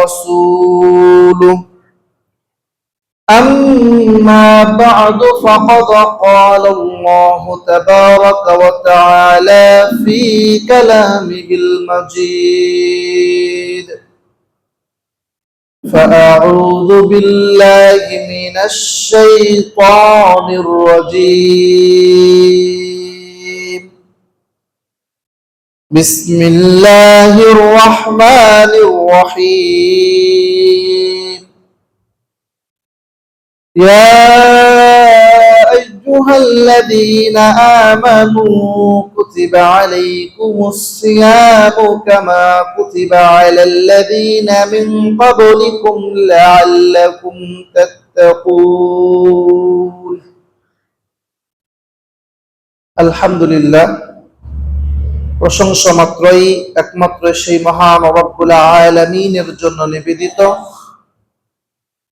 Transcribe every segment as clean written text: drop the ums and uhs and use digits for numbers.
ورسوله أما بعد فقد قال الله تبارك وتعالى في كلامه المجيد فأعوذ بالله من الشيطان الرجيم بسم الله الرحمن الرحيم يا أيها الذين آمنوا كتب عليكم الصيام كما كتب على الذين من قبلكم لعلكم تتقون الحمد لله প্রশংসা মাত্রই একমাত্র সেই মহান রব্বুল আলামিনের জন্য নিবেদিত,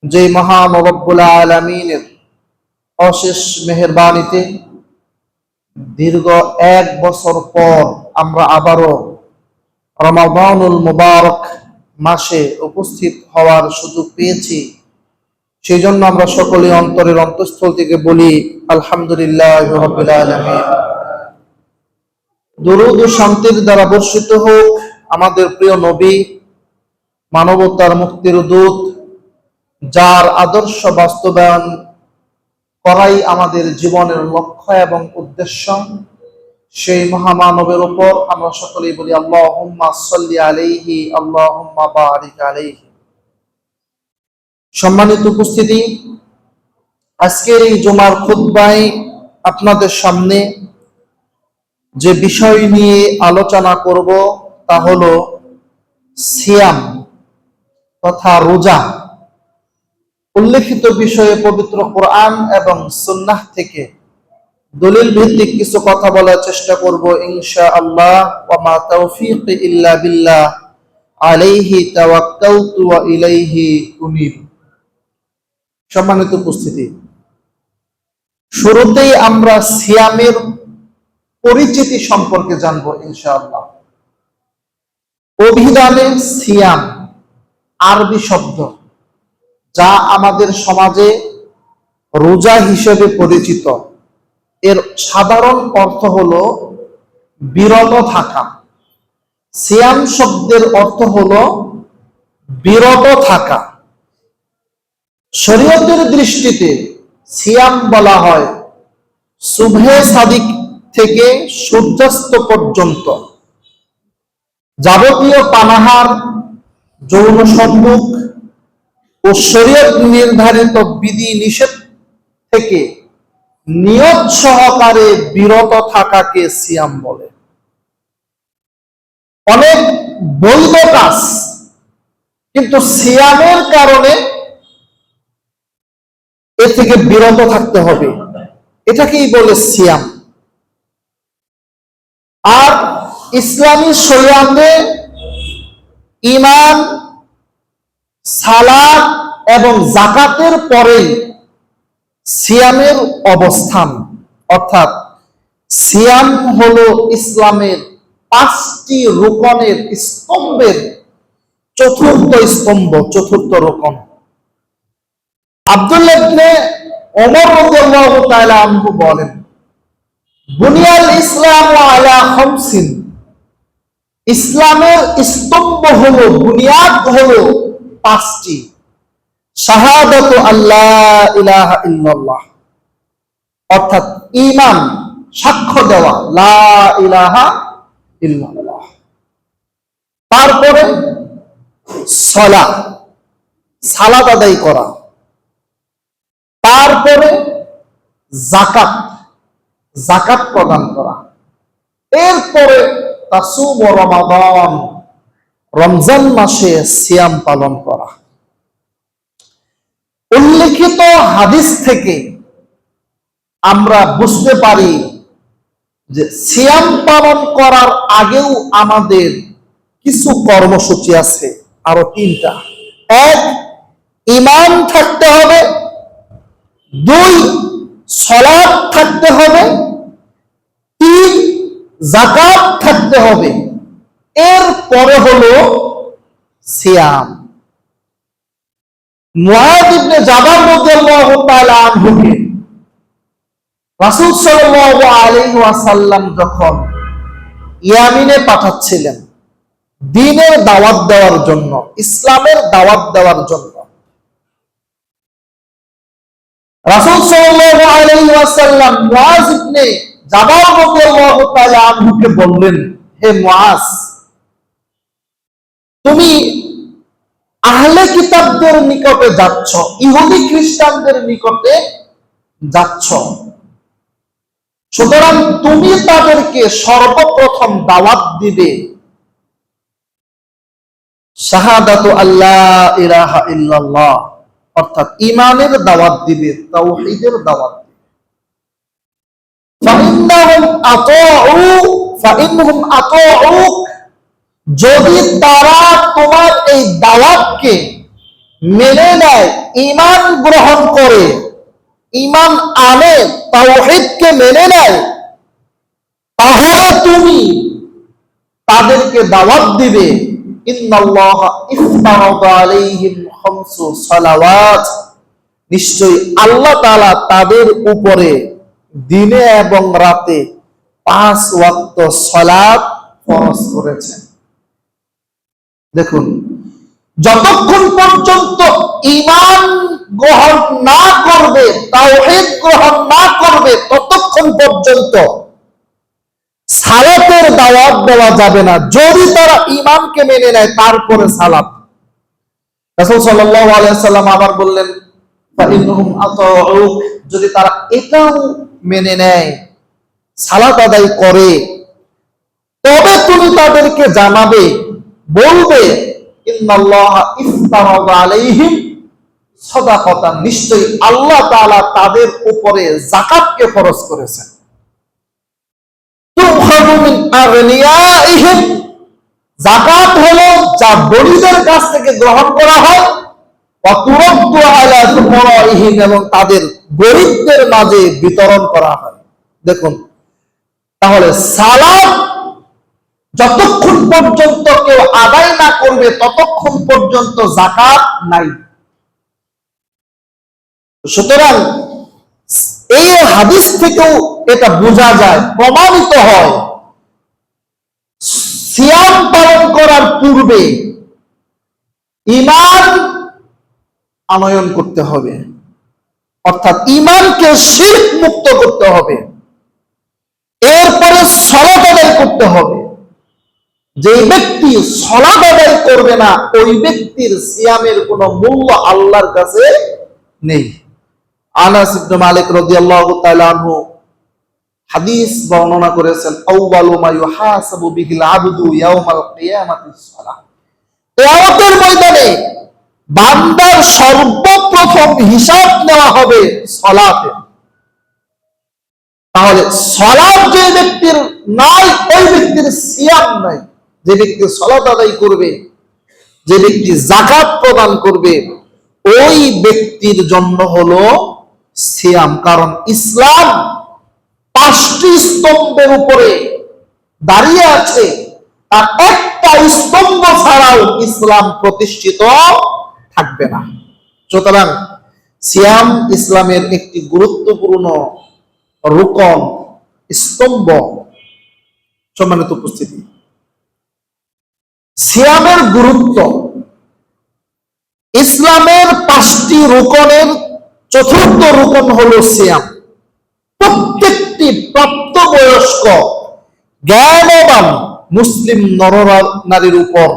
যে মহান রব্বুল আলামিনের অশেষ মেহেরবানিতে দীর্ঘ 1 বছর পর আমরা আবারও রমাদানুল মুবারক মাসে উপস্থিত হওয়ার সুযোগ পেয়েছি। সেই জন্য আমরা সকলে অন্তরের অন্তঃস্থল থেকে বলি আলহামদুলিল্লাহি রাব্বিল আলামিন। দরুদ ও শান্তির দ্বারা বর্ষিত হোক আমাদের প্রিয় নবী, মানবতার মুক্তির দূত, যার আদর্শ বাস্তবায়ন করাই আমাদের জীবনের লক্ষ্য এবং উদ্দেশ্য, সেই মহামানবের উপর আমরা সকলেই বলি আল্লাহুম্মা সাল্লি আলাইহি আল্লাহুম্মা বারিক আলাইহি। সম্মানিত উপস্থিতি, আজকের এই জুমার খুতবায় আপনাদের সামনে যে বিষয় নিয়ে আলোচনা করব তা হলো সিয়াম তথা রোজা। উল্লেখিত বিষয়ে পবিত্র কোরআন এবং সুন্নাহ থেকে দলিল ভিত্তিক কিছু কথা বলার চেষ্টা করব ইনশাআল্লাহ। ওয়া মা তাওফীক ইল্লা বিল্লাহ আলাইহি তাওয়াক্কালতু ওয়া ইলাইহি উনীব। সম্মানিত উপস্থিতি, শুরুতেই আমরা সিয়ামের পরিচিতি সম্পর্কে জানবো ইনশাআল্লাহ। অভিধানে সিয়াম আরবি শব্দ, যা আমাদের সমাজে রোজা হিসেবে পরিচিত। এর সাধারণ অর্থ হলো বিরত থাকা। সিয়াম শব্দের অর্থ হলো বিরত থাকা। শরীয়তের দৃষ্টিতে সিয়াম বলা হয় সুবহে সাদিক থেকে সূর্যাস্ত পর্যন্ত যাবতীয় পানাহার, যৌন সম্মুখ ও শরীয়ত নির্ধারিত বিধি নিষেধ থেকে নিয়ত সহকারে বিরত থাকাকে সিয়াম বলে। অনেক বৈধ কাজ, কিন্তু সিয়ামের কারণে এ থেকে বিরত থাকতে হবে, এটাকেই বলে সিয়াম। আর ইসলামী শরিয়াতে ঈমান, সালাত এবং যাকাতের পরেই সিয়ামের অবস্থান। অর্থাৎ সিয়াম হলো ইসলামের 5টি রুকনের স্তম্ভের চতুর্থ স্তম্ভ, চতুর্থ রুকন। আব্দুল্লাহ ইবনে ওমর রাদিয়াল্লাহু তাআলা আনহু বলেন, বুনিয়াল ইসলাম আলা খামসিন, ইসলামের স্তম্ভ হলো, বুনিয়াদ হলো 5টি। শাহাদাতু আল্লাহ ইলাহা ইল্লাল্লাহ, অর্থাৎ ঈমান, সাক্ষ্য দেওয়া লা ইলাহা ইল্লাল্লাহ। তারপরে সালাত, সালাত আদায় করা। তারপরে যাকাত, যাকাত প্রদান করা। এরপরে তাসুম রমাদান, রমজান মাসে সিয়াম পালন করা। উল্লেখিত হাদিস থেকে আমরা বুঝতে পারি যে সিয়াম পালন করার আগেও আমাদের কিছু কর্মসূচি আছে, আরো 3টা। 1, ঈমান থাকতে হবে। 2, সালাত থাকতে হবে। 3, যাকাত থাকতে হবে। এর পরে হলো সিয়াম। মুআয ইবনে জাবাল রাদিয়াল্লাহু তাআলা আনহুকে রাসূল সাল্লাল্লাহু আলাইহি ওয়াসাল্লাম যখন ইয়ামিনে পাঠাচ্ছিলেন দ্বীনের দাওয়াত দেওয়ার জন্য, ইসলামের দাওয়াত দেওয়ার জন্য, রাসূল সাল্লাল্লাহু আলাইহি ওয়াসাল্লাম মুআয ইবনে জাবাল রাদিয়াল্লাহু তাআলা আনহুকে বললেন, হে মুআয, তুমি আহলে কিতাবদের নিকটে যাচ্ছ, ইহুদি খ্রিস্টানদের নিকটে যাচ্ছ, সুতরাং তুমি তাদেরকে সর্বপ্রথম দাওয়াত দিবে শাহাদাতু আল্লাহ ইলাহা ইল্লাল্লাহ, অর্থাৎ ঈমানের দাওয়াত দিবে, তাওহীদের দাওয়াত দিবে। ফাইন্নাহুম আতাউ, যদি তারা তোমার এই দাওয়াতকে মেনে নেয়, ঈমান গ্রহণ করে, ঈমান আনে, তাওহীদকে মেনে নেয়, তাহলে তুমি তাদেরকে দাওয়াত দিবে ইন্নাল্লাহা ইফতারাদা আলাইহিম খামসু সালাওয়াত, নিশ্চয়ই আল্লাহ তাআলা তাদের উপরে দিনে এবং রাতে 5 ওয়াক্ত সালাত ফরজ করেছেন। দেখুন, যতক্ষণ পর্যন্ত ঈমান গ্রহণ না করবে, তাওহীদ গ্রহণ না করবে, ততক্ষণ পর্যন্ত সালাতের দাওয়াত দেওয়া যাবে না। যদি তারা ঈমানকে মেনে নেয় তারপরে সালাত। রাসূল সাল্লাল্লাহু আলাইহি সাল্লাম আবার বললেন, ফাইন্নাহুম আতাউ, যদি তারা এটাও মেনে নেয়, সালাত আদায় করে, তবে তুমি তাদেরকে জানাবে, বলবে ইন্নাল্লাহা ইফতারাদা আলাইহিম সাদাকাতান, নিশ্চয়ই আল্লাহ তাআলা তাদের উপরে যাকাতকে ফরজ করেছেন। তুখাযু মিন আগনিয়াইহিম, যাকাত হলো যা ধনীদের কাছ থেকে গ্রহণ করা হয়, ওয়া তুরাদ্দু আলা ফুকারাইহিম, এবং তাদের গরীবদের মাঝে বিতরণ করা হয়। দেখুন, তাহলে সালাত যতক্ষণ পর্যন্ত কেউ আদায় না করবে ততক্ষণ পর্যন্ত যাকাত নাই। সুতরাং এই হাদিস থেকেও এটা বোঝা যায়, প্রমাণিত হয়, সিয়াম পালন করার পূর্বে ঈমান আনয়ন করতে হবে, অর্থাৎ ঈমানকে শিরক মুক্ত করতে হবে, এরপরে সালাত আদায় করতে হবে। যে ব্যক্তি সালাত আদায় করবে না, ওই ব্যক্তির সিয়ামের কোনো মূল্য আল্লাহর কাছে নেই। আনাস ইবনে মালিক রাদিয়াল্লাহু তাআলা আনহু হাদিস বর্ণনা করেছেন, আউয়ালু মা ইউহাসাবু বিহিল আবদু ইয়াউমাল কিয়ামাতিস সালাহ, কিয়ামতের ময়দানে বান্দার সর্বপ্রথম হিসাব নেওয়া হবে সালাতে। তাহলে সালাত যে ব্যক্তির নাই, ওই ব্যক্তির সিয়াম নাই। যে ব্যক্তি সালাত আদায় করবে, যে ব্যক্তি যাকাত প্রদান করবে, ওই ব্যক্তির জন্য হলো সিয়াম। কারণ ইসলাম 5টি স্তম্ভের উপরে দাঁড়িয়ে আছে, আর একটা স্তম্ভ ছাড়াও ইসলাম প্রতিষ্ঠিত থাকবে না। সুতরাং সিয়াম ইসলামের একটি গুরুত্বপূর্ণ রুকন, স্তম্ভ। সম্মানিত উপস্থিতি, সিয়ামের গুরুত্ব, ইসলামের 5টি রুকনের চতুর্থ রুকন হলো সিয়াম। প্রত্যেকটি প্রাপ্তবয়স্ক জ্ঞানবান মুসলিম নরনারীর উপর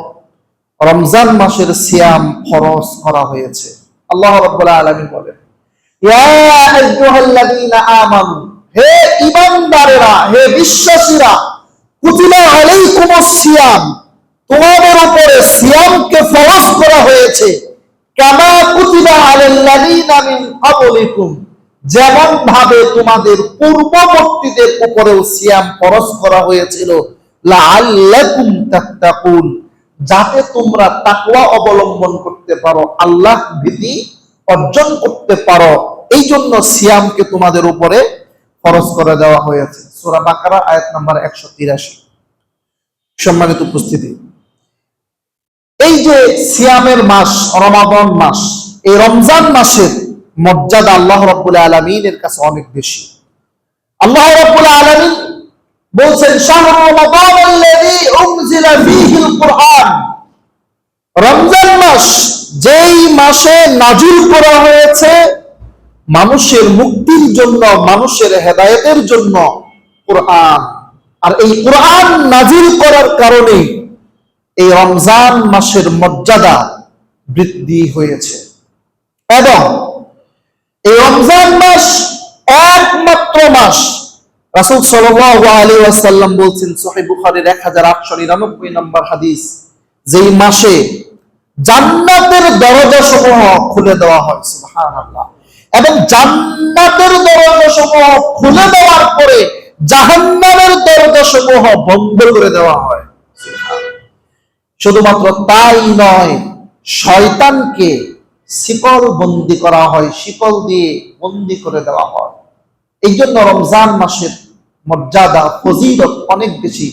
রমজান মাসের সিয়াম ফরজ করা হয়েছে। আল্লাহ রাব্বুল আলামিন বলেন, ইয়া আইয়ুহাল্লাযীনা আমানু, হে ঈমানদারেরা, হে বিশ্বাসীরা, কুতিবা আলাইকুমুস সিয়াম, তোমাদের উপরে সিয়ামকে ফরজ করা হয়েছে, কামা কুতিবা আলাল্লাযীনা মিন ক্বাবলিকুম, যেমন ভাবে তোমাদের পূর্ববর্তীদের উপরেও সিয়াম ফরজ করা হয়েছিল, লাআল্লাকুম তাত্তাকুন, যাতে তোমরা তাকওয়া অবলম্বন করতে পারো, আল্লাহ ভীতি অর্জন করতে পারো। এই জন্য সিয়ামকে তোমাদের উপরে ফরজ করে দেওয়া হয়েছে। সূরা বাকারা আয়াত নাম্বার 183। সম্মানিত উপস্থিতি, এই যে সিয়ামের মাস রমাদান মাস, এই রমজান মাসের মর্যাদা আল্লাহ রাব্বুল আলামিনের কাছে অনেক বেশি। আল্লাহ রাব্বুল আলামিন বলছেন, শাহরু রমাদানাল্লাযী উনজিলা ফীহিল কুরআন, রমজান মাস যেই মাসে নাজিল করা হয়েছে মানুষের মুক্তির জন্য, মানুষের হেদায়েতের জন্য কুরআন। আর এই কুরআন নাজিল করার কারণে এই রমজান মাসের মর্যাদা বৃদ্ধি হয়েছে। এবং এই রমজান মাস একমাত্র মাস, রাসূল সাল্লাল্লাহু আলাইহি ওয়াসাল্লাম বলছেন সহিহ বুখারীর 1899 নম্বর হাদিস, যেই মাসে জান্নাতের দরজা সমূহ খুলে দেওয়া হয়। সুবহানাল্লাহ। এবং জান্নাতের দরজা সমূহ খুলে দেওয়ার পরে জাহান্নামের দরজা সমূহ বন্ধ করে দেওয়া হয়। শুধুমাত্র তাই নয়, শয়তানকে শিকল বন্দি করা হয়, শিকল দিয়ে বন্দি করে দেওয়া হয়। এই জন্য রমজান মাসের মর্যাদা, ফজিলত অনেক বেশি।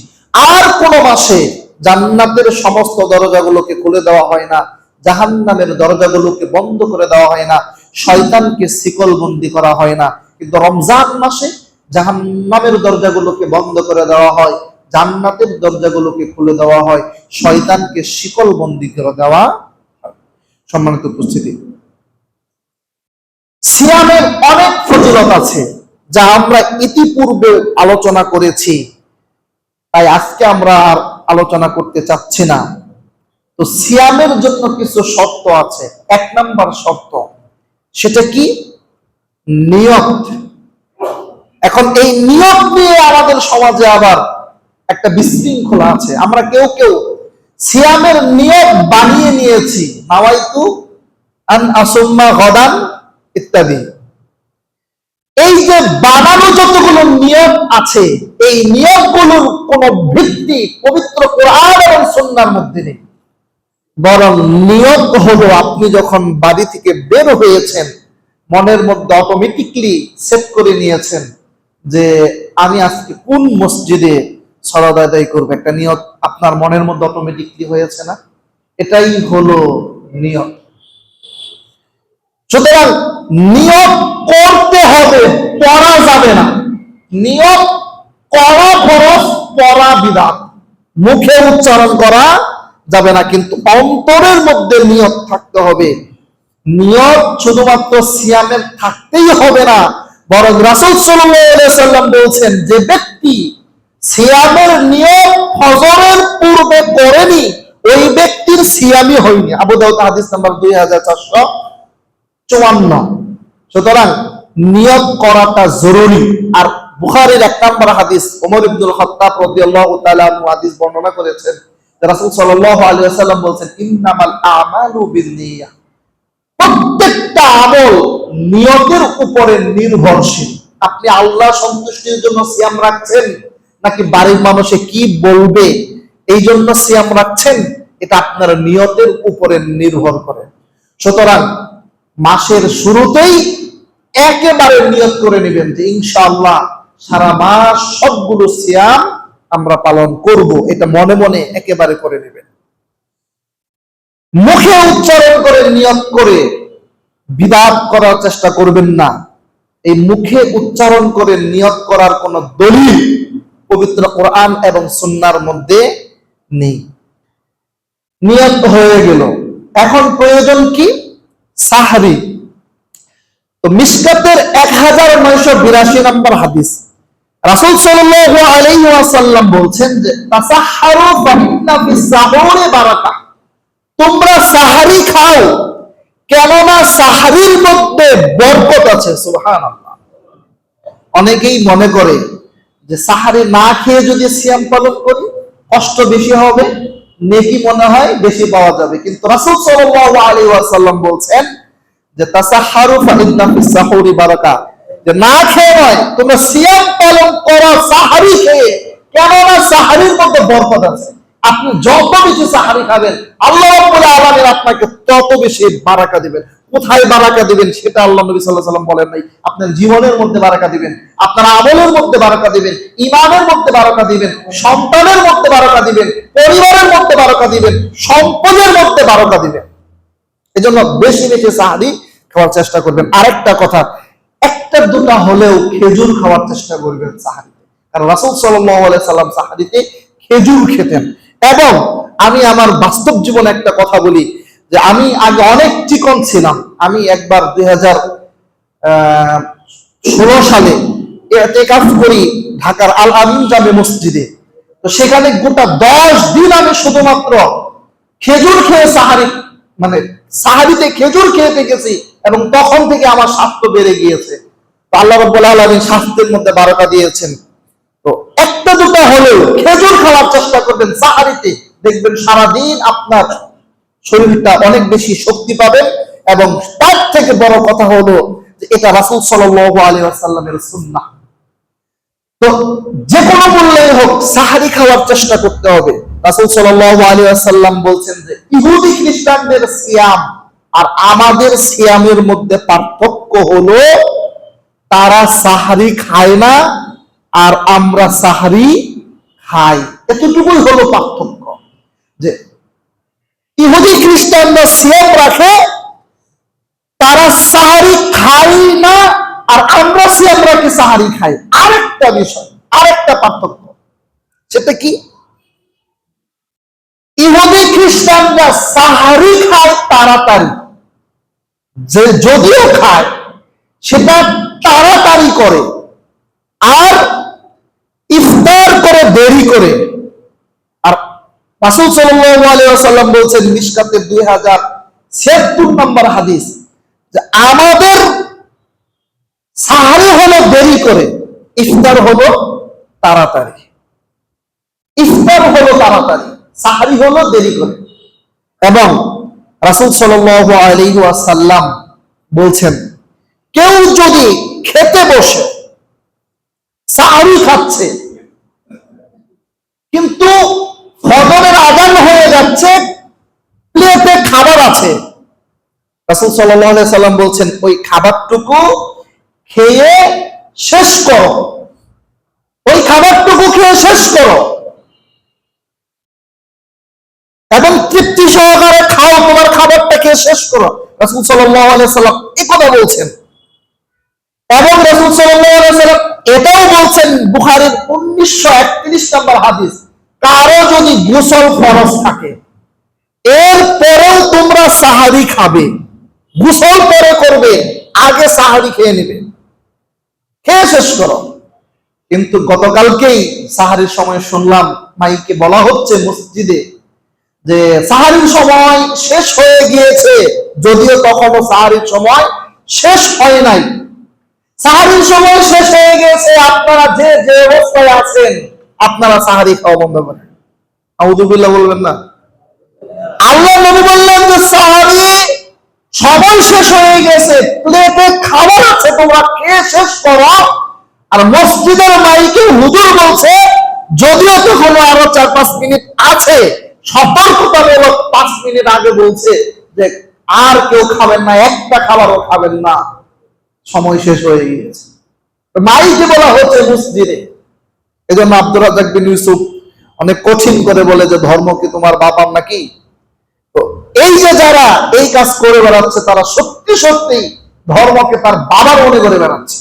আর কোন মাসে জান্নাতের সমস্ত দরজাগুলোকে খুলে দেওয়া হয় না, জাহান্নামের দরজাগুলোকে বন্ধ করে দেওয়া হয় না, শয়তানকে শিকল বন্দি করা হয় না। কিন্তু রমজান মাসে জাহান্নামের দরজাগুলোকে বন্ধ করে দেওয়া হয়, জান্নাতের দরজাগুলোকে খুলে দেওয়া হয়, শয়তানকে শিকল বন্দি করে দেওয়া হয়। সম্মানিত উপস্থিতি, সিয়ামের অনেক ফজিলত আছে যা আমরা ইতিপূর্বে আলোচনা করেছি, তাই আজকে আমরা আর আলোচনা করতে চাচ্ছি না। তো সিয়ামের জন্য কিছু শর্ত আছে। 1 নাম্বার শর্ত, সেটা কি? নিয়ত। এখন এই নিয়ত নিয়ে আমাদের সমাজে আবার একটা বিশৃঙ্খলা আছে। আমরা কেউ কেউ সিয়ামের নিয়ত বানিয়ে নিয়েছি, নাওয়াইতু আন আসুম্মা গাদান ইত্যাদি। এই যে বানানো যতগুলো নিয়ত আছে, এই নিয়তগুলোর কোনো ভিত্তি পবিত্র কোরআন এবং সুন্নাহর মধ্যে নেই। বরং নিয়ত হলো আপনি যখন বাড়ি থেকে বের হয়েছেন, মনের মধ্যে অটোমেটিকলি সেট করে নিয়েছেন যে আমি আজকে কোন মসজিদে সালাত আদায় করব। একটা নিয়ত আপনার মনের মধ্যে অটোমেটিকলি হয়েছে না? এটাই হলো নিয়ত। সুতরাং নিয়ত করতে হবে, পড়া যাবে না। নিয়ত করা ফরজ, পড়া বিধান। মুখে উচ্চারণ করা যাবে না, কিন্তু অন্তরের মধ্যে নিয়ত থাকতে হবে। নিয়ত শুধুমাত্র সিয়ামের থাকতেই হবে না, বরং রাসূল সাল্লাল্লাহু আলাইহি ওয়াসাল্লাম বলছেন, যে ব্যক্তি সিয়ামের নিয়ত ফজরের পূর্বে করেনি, ওই ব্যক্তির সিয়ামই হয়নি। আবু দাউদ হাদিস নাম্বার 2454। সুতরাং নিয়ত করাটা জরুরি। আর বুখারীর 1 নম্বর হাদিস, ওমর ইবনুল খাত্তাব রাদিয়াল্লাহু তাআলা আনহু হাদিস বর্ণনা করেছেন, রাসূল সাল্লাল্লাহু আলাইহি ওয়াসাল্লাম বলেছেন, ইন্নামাল আমালু বিন্নিয়াহ, প্রত্যেকটা আমল নিয়তের উপরে নির্ভরশীল। আপনি আল্লাহ সন্তুষ্টির জন্য সিয়াম রাখছেন, নাকি বাড়ির মানুষে কি বলবে এই জন্য সিয়াম রাখছেন, এটা আপনার নিয়তের উপরে নির্ভর করে। সুতরাং মাসের শুরুতেই একেবারে নিয়ত করে নেবেন যে ইনশাআল্লাহ সারা মাস সবগুলো সিয়াম আমরা পালন করব। এটা মনে মনে একেবারে করে নেবেন। মুখে উচ্চারণ করে নিয়ত করে বিদাত করার চেষ্টা করবেন না। এই মুখে উচ্চারণ করে নিয়ত করার কোনো দলিল পবিত্র কোরআন এবং সুন্নাহর মধ্যে নেই। নিয়ত হয়ে গেল, এখন প্রয়োজন কি? সাহরি। তো মিশকাতের 1982 নম্বর হাদিস, রাসূল সাল্লাল্লাহু আলাইহি ওয়াসাল্লাম বলছেন যে তাসাহহারু ফাইন্না ফিস সাহুরি বারাকা, তোমরা সাহারি খাও, কেননা সাহারির মধ্যে বরকত আছে। সুবহানাল্লাহ। অনেকেই মনে করে যে সাহারি না খেয়ে যদি সিয়াম পালন করি কষ্ট বেশি হবে, নেকি মনে হয় বেশি পাওয়া যাবে। কিন্তু রাসূল সাল্লাল্লাহু আলাইহি ওয়াসাল্লাম বলছেন যে তাসাহহারু ফাইন্না ফিস সাহুরি বারাকা, যে না খেয়ে নয়, তোমরা সিয়াম পালন করো সাহারি খেয়ে, কেননা সাহারির মধ্যে বরকত আছে। আপনি যত বেশি সাহারি খাবেন, আল্লাহ রাব্বুল আলামিন আপনাকে তত বেশি বারাকা দিবেন। কোথায় বারাকা দিবেন সেটা আল্লাহ নবী সাল্লাল্লাহু আলাইহি ওয়াসাল্লাম বলেন নাই। আপনার জীবনের মধ্যে বারাকা দিবেন, আপনার আমলের মধ্যে বারাকা দিবেন, ঈমানের মধ্যে বারাকা দিবেন, সন্তানের মধ্যে বারাকা দিবেন, পরিবারের মধ্যে বারাকা দিবেন, সম্পদের মধ্যে বারাকা দিবেন। এজন্য বেশি বেশি সাহারি খাওয়ার চেষ্টা করবেন। আরেকটা কথা, একটা দুটা হলেও খেজুর খাওয়ার চেষ্টা করবেন সাহারিতে, কারণ রাসূল সাল্লাল্লাহু আলাইহি সাল্লাম সাহারিতে খেজুর খেতেন। এবং আমি আমার বাস্তব জীবনে একটা কথা বলি, যে আমি আগে অনেক চিকন ছিলাম। আমি একবার 2016 সালে ইতিকাফ করি ঢাকার আল আমিন জামে মসজিদে। তো সেখানে গোটা 10 দিন আমি শুধুমাত্র খেজুর খেয়ে সাহারিতে খেজুর খেয়ে গেছি, এবং তখন থেকে আমার স্বাস্থ্য বেড়ে গিয়েছে। তো আল্লাহ রাব্বুল আলামিন স্বাস্থ্যের মধ্যে বারাকা দিয়েছেন। তো একটা দুটো হলেও খেজুর খাওয়ার চেষ্টা করবেন সাহারিতে, দেখবেন সারাদিন আপনার শরীরটা অনেক বেশি শক্তি পাবেন। এবং তার থেকে বড় কথা হলো যে এটা রাসূল সাল্লাল্লাহু আলাইহি ওয়াসাল্লামের সুন্নাহ। তো যে কোনো মূল্যে হোক সাহারি খাওয়ার চেষ্টা করতে হবে। রাসূল সাল্লাল্লাহু আলাইহি ওয়াসাল্লাম বলছেন যে ইহুদি খ্রিস্টানদের সিয়াম আর আমাদের সিয়ামের মধ্যে পার্থক্য হলো তারা সাহারি খায় না আর আমরা সাহারি খাই, এতটুকুই হলো পার্থক্য। যে ইহুদি খ্রিস্টানরা সিয়াম রাখে, তারা সাহারি খায় না, আর আমরা সিয়াম রাখি সাহারি খাই। আরেকটা বিষয়, আরেকটা পার্থক্য, সেটা কি? ইহুদি খ্রিস্টানরা সাহারি খায় তাড়াতাড়ি, যে যদিও খায় সেটা তাড়াতাড়ি করে, আর ইফতার করে দেরি করে। আর রাসূল সাল্লাল্লাহু আলাইহি ওয়াসাল্লাম বলছেন মিশকাতের 2076 নম্বর হাদিস, যে আমাদের সাহারি হলো দেরি করে, ইফতার হলো তাড়াতাড়ি। ইফতার হলো তাড়াতাড়ি, সাহারি হলো দেরি করে। এবং রাসূল সাল্লাল্লাহু আলাইহি ওয়াসাল্লাম বলছেন কেউ যদি খেতে বসে সাহারি খাচ্ছে, কিন্তু ফজরের আযান হয়ে যাচ্ছে, প্লেটে খাবার আছে, রাসূল সাল্লাল্লাহু আলাইহি ওয়াসাল্লাম বলছেন ওই খাবারটুকু খেয়ে শেষ করো, ওই খাবারটুকু খেয়ে শেষ করো এবং তৃপ্তি সহকারে খাও, তোমার খাবারটা খেয়ে শেষ করো। রাসূল সাল্লাল্লাহু আলাইহি ওয়াসাল্লাম এই কথা বলছেন। এবং রাসূল সাল্লাল্লাহু আলাইহি ওয়াসাল্লাম এটাও বলছেন বুখারীর 1931 নম্বর হাদিস, কারো যদি গোসল ফরজ থাকে এরপরেও তোমরা সাহারি খাবে, গোসল পরে করবে, আগে সাহারি খেয়ে নেবে, খেয়ে শেষ করো। কিন্তু গতকালকেই সাহারির সময় শুনলাম মাইকে বলা হচ্ছে মসজিদে যে সাহারির সময় শেষ হয়ে গিয়েছে, যদিও তখনও সাহারির সময় শেষ হয় নাই। সাহারির সময় শেষ হয়ে গেছে, আপনারা যে যে অবস্থায় আছেন আপনারা সাহারি খাওয়া বন্ধ করেন। আউযুবিল্লাহ বলবেন না। আল্লাহ নবী বললেন যে সাহারি সময় শেষ হয়ে গেছে, প্লেটে খাবার আছে, তোমরা খেয়ে শেষ করো। আর মসজিদের মাইকে হুজুর বলছে, যদিও তখনও আরো 4-5 মিনিট আছে, সতর্কতামূলক 5 মিনিট আগে বলছে যে আর কেউ খাবেন না, একটা খাবারও খাবেন না, সময় শেষ হয়ে গিয়েছে। মাইকে বলা হচ্ছে মসজিদে। এই জন্য আব্দুর রাজ্জাক বিন ইউসুফ অনেক কঠিন করে বলে যে ধর্ম কি তোমার বাবার নাকি? তো এই যে যারা এই কাজ করে বেড়াচ্ছে, তারা সত্যি সত্যি ধর্মকে তার বাবার মনে করে বেড়াচ্ছে।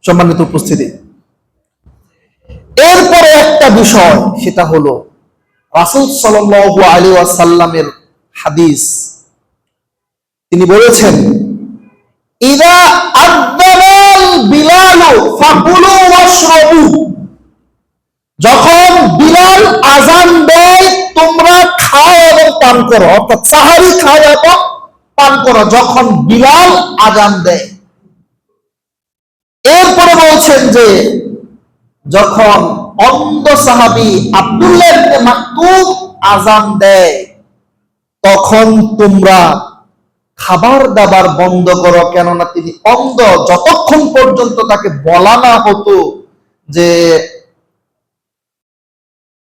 সম্মানিত উপস্থিতি, এরপরে একটা বিষয়, সেটা হলো রাসূল সাল্লাল্লাহু আলাইহি ওয়াসাল্লামের হাদিস। তিনি বলেছেন ইদা আযানাল বিলাল ফাকুলু ওয়াশরাবু, যখন বিলাল আযান দেয় তোমরা খাও এবং পান করো, অর্থাৎ সাহারি খাও এবং পান করো যখন বিলাল আযান দেয়। এরপরে বলছেন যে যখন অন্ধ সাহাবী আব্দুল্লাহ ইবনে মাকতুম আযান দেয় তখন তোমরা খাবার দাবার বন্ধ করো, কেননা তিনি অন্ধ। যতক্ষণ পর্যন্ত তাকে বলা না হতো যে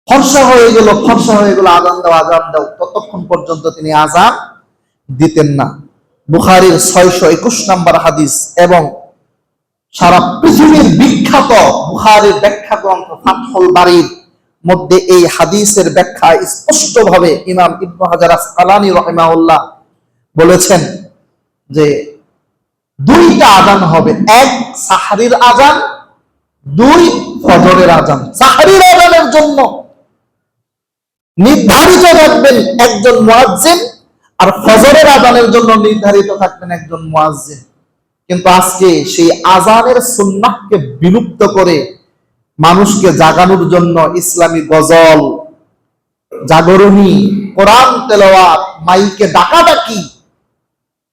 ফর্সা হয়ে গেল আযান দাও, ততক্ষণ পর্যন্ত তিনি আযান দিতেন না। বুখারীর 621 নম্বর হাদিস। এবং সারা পৃথিবীর বিখ্যাত বুখারীর ব্যাখ্যা গ্রন্থ ফাতহুল বারীর মধ্যে এই হাদিসের ব্যাখ্যা স্পষ্টভাবে ইমাম ইবনে হাজার আসকালানী রাহিমাহুল্লাহ বলেছেন যে দুইটা আজান হবে, এক সাহারির আজান, দুই ফজরের আজান। সাহারির আজানের জন্য নির্ধারিত থাকবেন একজন মুয়াজ্জিন, আর ফজরের আজানের জন্য নির্ধারিত থাকবেন একজন মুয়াজ্জিন। কিন্তু আজকে সেই আজানের সুন্নাহকে বিলুপ্ত করে মানুষকে জাগানোর জন্য ইসলামী গজল, জাগরণী, কোরআন তেলাওয়াত, মাইকে ডাকাডাকি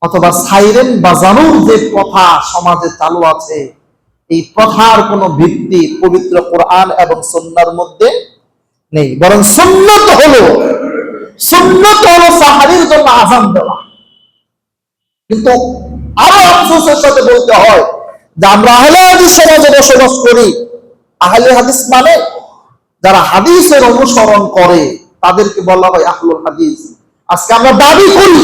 অথবা সাইরেন বাজানোর যে প্রথা সমাজে চালু আছে, এই প্রথার কোনো ভিত্তি পবিত্র কোরআন এবং সুন্নাহর মধ্যে নেই। বরং সুন্নত হলো সাহারির জন্য আজান দেওয়া। কিন্তু আরো আফসোসের সাথে বলতে হয় যে আমরা আহলে হাদিস সমাজে বসবাস করি। আহলে হাদিস মানে যারা হাদিসের অনুসরণ করে তাদেরকে বলা হয় আহলুল হাদিস। আজকে আমরা দাবি করি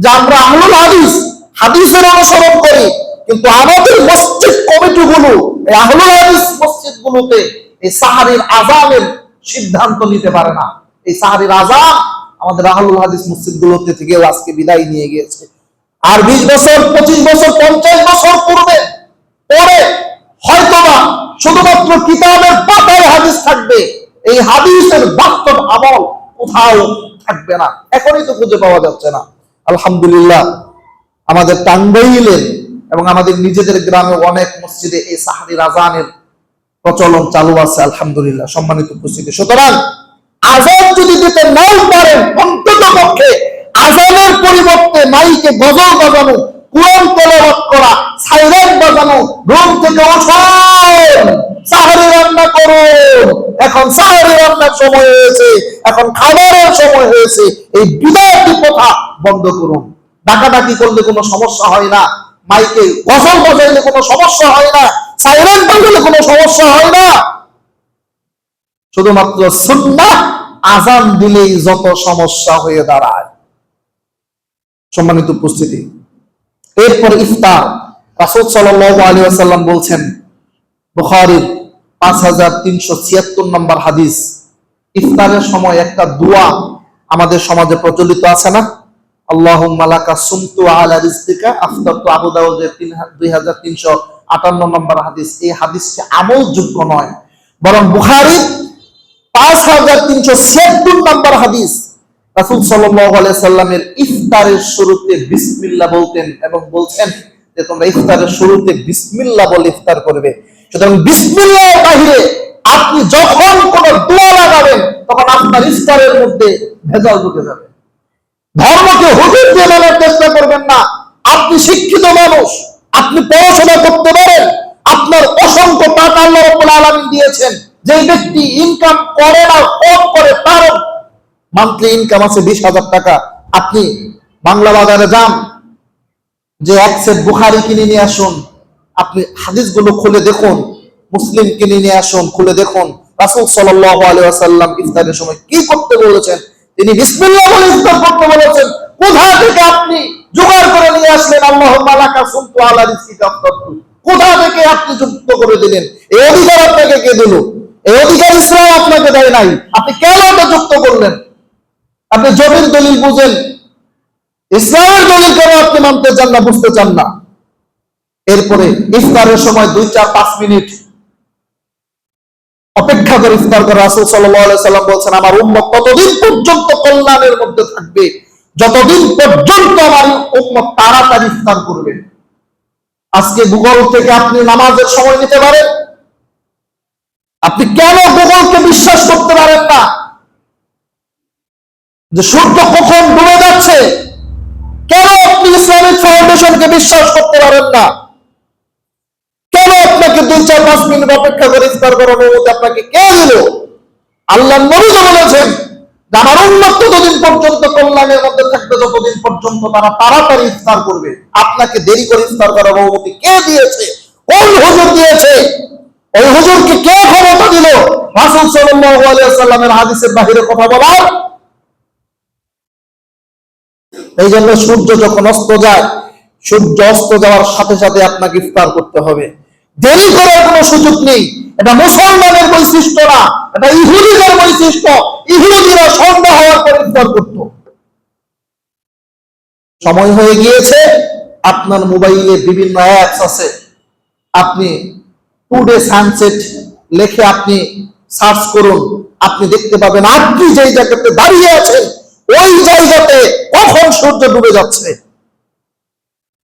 যে আমরা আহলুল হাদিস, হাদিসের অনুসরণ করি, কিন্তু আমাদের মসজিদ কমিটিগুলো, এই আহলুল হাদিস মসজিদগুলোতে এই সাহারির আযানের সিদ্ধান্ত নিতে পারে না। এই সাহারির আযান আমাদের আহলুল হাদিস মসজিদগুলোতে থেকেও আজকে বিদায় নিয়ে গিয়েছে। আর 20 বছর, 25 বছর, 50 বছর পরে হয়তোবা শুধুমাত্র কিতাবের পাতায় হাদিস থাকবে, এই হাদিসের বাস্তব আমল কোথাও থাকবে না। এখনই তো খুঁজে পাওয়া যাচ্ছে না। আলহামদুলিল্লাহ, আমাদের টাঙ্গাইলের এবং আমাদের নিজেদের গ্রামে অনেক মসজিদে এই সাহারির আযানের প্রচলন চালু আছে। আলহামদুলিল্লাহ, সম্মানিত উপস্থিতি। সুতরাং আযান যদি দিতে নাও পারেন, অন্তত পক্ষে আযানের পরিবর্তে মাইকে গজল বাজানো, কোরআন তেলাওয়াত করা, সাইরেন বাজানো, ঘুম থেকে উঠুন, সাহারি রান্না করুন, এখন সাহারি রান্নার সময় হয়েছে, এখন খাবারের সময় হয়েছে, এই বিদায়ী প্রথা বন্ধ করুন। ডাকাডাকি করলে কোনো সমস্যা হয় না, মাইকে গজল বাজাইলে কোনো সমস্যা হয় না, সাইরেন বাজাইলে কোনো সমস্যা হয় না। শুধুমাত্র সুন্নাহ আযান দিলেই যত সমস্যা হয়ে দাঁড়ায়। সম্মানিত উপস্থিতি, এরপর ইফতার। রাসূল সাল্লাল্লাহু আলাইহি ওয়াসাল্লাম বলছেন, বুখারীর 5376 নম্বর হাদিস, ইফতারের সময় একটা দোয়া আমাদের সমাজে প্রচলিত আছে না? আল্লাহুম্মা লাকা সুমতু আলা রিজকিকা আফতারতু। আবু দাউদের 2358 নম্বর হাদিস। এই হাদিসটি আমলযোগ্য নয়, বরং বুখারীর 5376 নম্বর হাদিস। রাসূল সাল্লাল্লাহু আলাইহি সাল্লামের ইফতারের শুরুতে বিসমিল্লাহ বলতেন এবং বলছেন যে তোমরা ইফতারের শুরুতে বিসমিল্লাহ বলে ইফতার করবে। সুতরাং বিসমিল্লাহর বাইরে আপনি যখন কোন দোয়া লাগাবেন তখন আপনার ইফতারের মধ্যে ভেজাল ঢুকে যাবে। ধর্মকে হুজুর দিয়ে মানার চেষ্টা করবেন না। আপনি শিক্ষিত মানুষ, আপনি পড়াশোনা করতে পারেন, আপনার অসংখ্য টাকা আল্লাহ রাব্বুল আলামিন দিয়েছেন। যে ব্যক্তি ইনকাম করে না, কম করে, তার মান্থলি ইনকাম আছে 20,000 টাকা, আপনি বাংলা বাজারে যান, যে এক সেট বুখারী কিনে নিয়ে আসুন, আপনি হাদিসগুলো খুলে দেখুন, মুসলিম কিনে নিয়ে আসুন, খুলে দেখুন রাসূল সাল্লাল্লাহু আলাইহি ওয়াসাল্লাম ইফতারের সময় কি করতে বলেছেন। তিনি বিসমিল্লাহ বলে ইফতার করতে বলেছেন। কোথা থেকে আপনি জোগাড় করে নিয়ে আসলেন আল্লাহুম্মা লাকা সুমতু আলা রিজকিকা আফতারতু? কোথা থেকে আপনি যুক্ত করে দিলেন? এই অধিকার আপনাকে কে দিল? এই অধিকার ইসলাম আপনাকে দেয় নাই, আপনি কেন এটা যুক্ত করলেন? আপনি জমির দলিল বুঝেন, ইসলামের দলিল কেন আপনি মানতে চান না, বুঝতে চান না? এরপরে ইফতারের সময় 2-4-5 মিনিট অপেক্ষা করে ইফতার করে। রাসূল সাল্লাল্লাহু আলাইহি সাল্লাম বলেছেন, আমার উম্মত ততদিন পর্যন্ত কল্যাণের মধ্যে থাকবে যতদিন পর্যন্ত আমার উম্মত তাড়াতাড়ি ইফতার করবে। আজকে গুগল থেকে আপনি নামাজের সময় নিতে পারেন। আপনি কেন গুগলকে বিশ্বাস করতে পারেন না যে সূর্য কখন ডুবে যাচ্ছে? কেন আপনি ইসলামিক ফাউন্ডেশনকে বিশ্বাস করতে পারেন না? কেন আপনাকে 2-4-5 মিনিট অপেক্ষা করে ইফতার করার অনুমতি আপনাকে কে দিল? আল্লাহর নবী বলেছেন যে আমার উম্মত ততদিন পর্যন্ত কল্যাণের মধ্যে থাকবে যতদিন পর্যন্ত তারা তাড়াতাড়ি ইফতার করবে। আপনাকে দেরি করে ইফতার করার অনুমতি কে দিয়েছে? কোন হুজুর দিয়েছে? ওই হুজুরকে কে ক্ষমতা দিল রাসূল সাল্লাল্লাহু আলাইহি ওয়াসাল্লামের হাদিসের বাইরে কথা বলার? এই জন্য সূর্য যখন অস্ত যায়, সূর্য অস্ত যাওয়ার সাথে সাথে আপনাকে ইফতার করতে হবে। দেরি করার কোনো সুযোগ নেই। এটা মুসলমানের বৈশিষ্ট্য না, এটা ইহুদিদের বৈশিষ্ট্য। ইহুদিরা সন্ধ্যা হওয়ার পর ইফতার করত। সময় হয়ে গিয়েছে, আপনার মোবাইলে বিভিন্ন অ্যাপস আছে, আপনি টুডে সানসেট লিখে আপনি সার্চ করুন, আপনি দেখতে পাবেন আপনি যেই জায়গাতে দাঁড়িয়ে আছেন ওই জায়গাতে কখন সূর্য ডুবে যাচ্ছে।